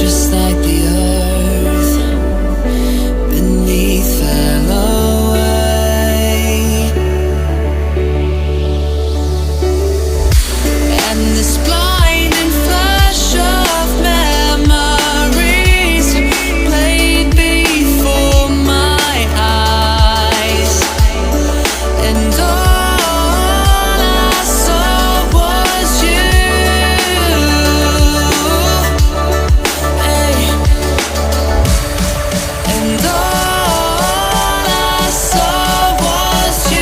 just like the earth beneath fell away, and this blinding flash of memories played before my eyes, and all I saw was you. Hey. And all I saw was you.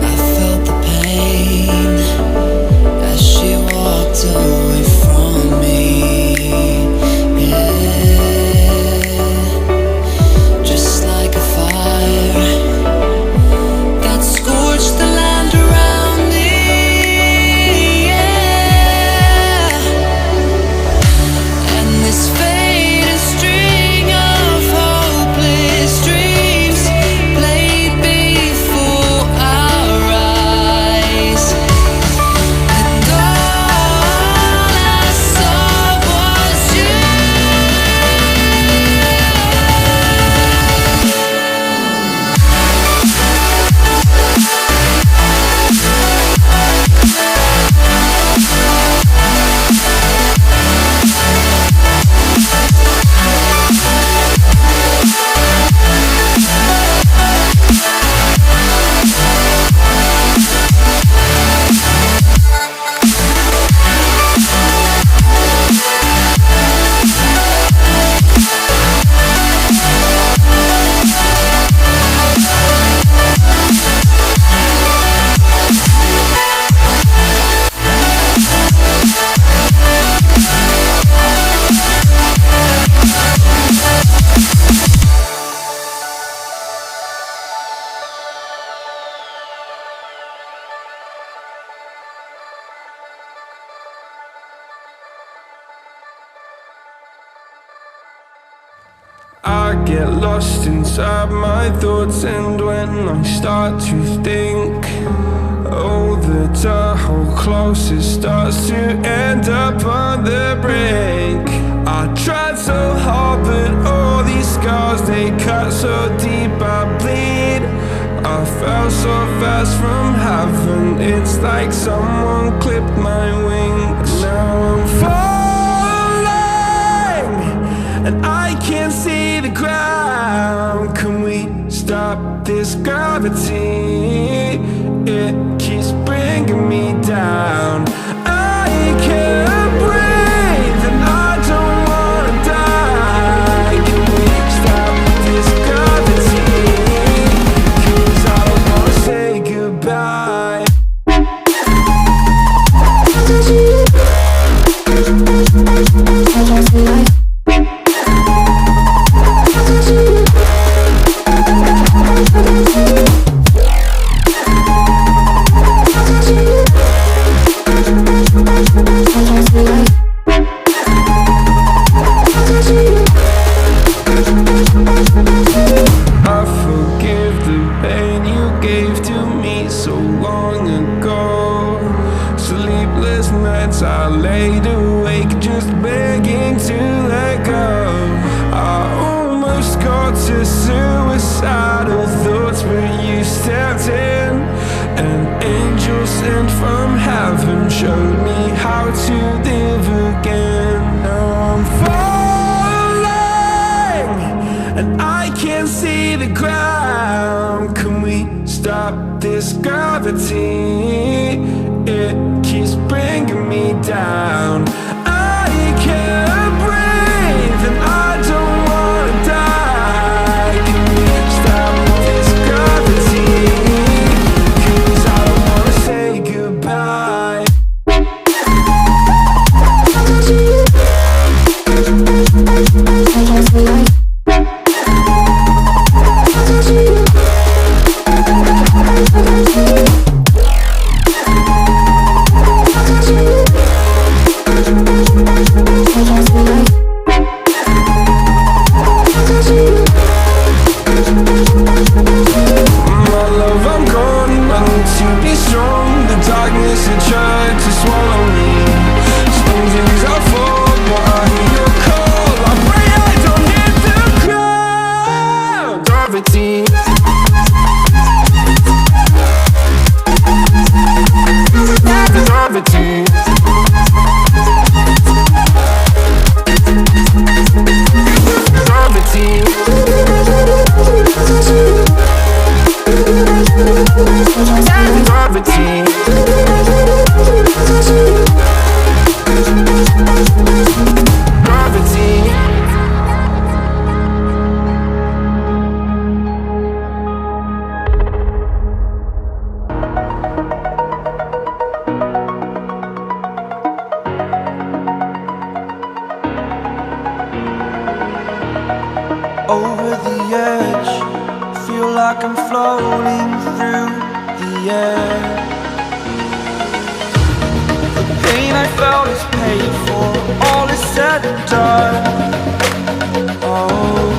I felt the pain as she walked away from me. Yeah, just like a fire that scorched the land around me. Yeah, and this faded string of hopeless dreams played before our eyes, and all I saw was you. I get lost inside my thoughts, and when I start to think, oh, the dark closest starts to end up on the brink. I tried so hard, but all these scars, they cut so deep, I bleed. I fell so fast from heaven, it's like someone clipped my wings. Now I'm falling, and I can't see the ground. Can we stop this gravity? It keeps bringing me down. I can't breathe, and I don't wanna die. Can we stop this gravity? 'Cause I don't wanna say goodbye. showed me how to live again. Now I'm falling and I can't see the ground. Can we stop this gravity? It keeps bringing me down. I can't breathe and I don't wanna die. Can we stop this gravity? 'Cause I don't wanna say goodbye. My love, I'm gone. I need to be strong. The darkness had tried to swallow me. Some days I fall, but I hear your call. I pray I don't hit the ground. Gravity. Gravity. Gravity. Gravity. Gravity. Over the edge, feel like I'm floating through the air. The pain I felt is paid for, all is said and done. Oh,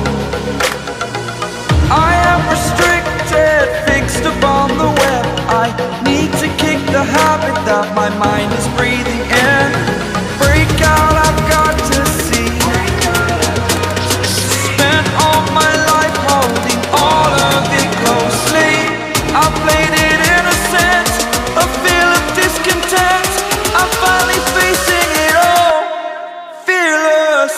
I am restricted, fixed upon the web. I need to kick the habit that my mind is breathing in. Break out, I've got to see. Spent all my life holding all of it closely. I played it innocent, a feel of discontent. I'm finally facing it all, fearless.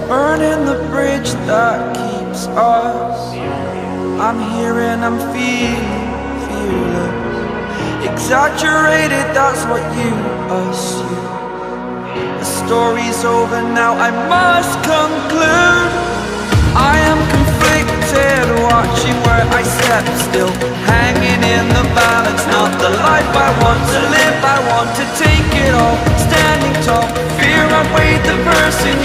Burning the bridge that keeps us. I'm here and I'm feeling fearless. Exaggerated, that's what you assume. The story's over now, I must conclude. I am conflicted, watching where I step still, hanging in the balance. Not the life I want to live, I want to take it all. Standing tall, fear outweighed the person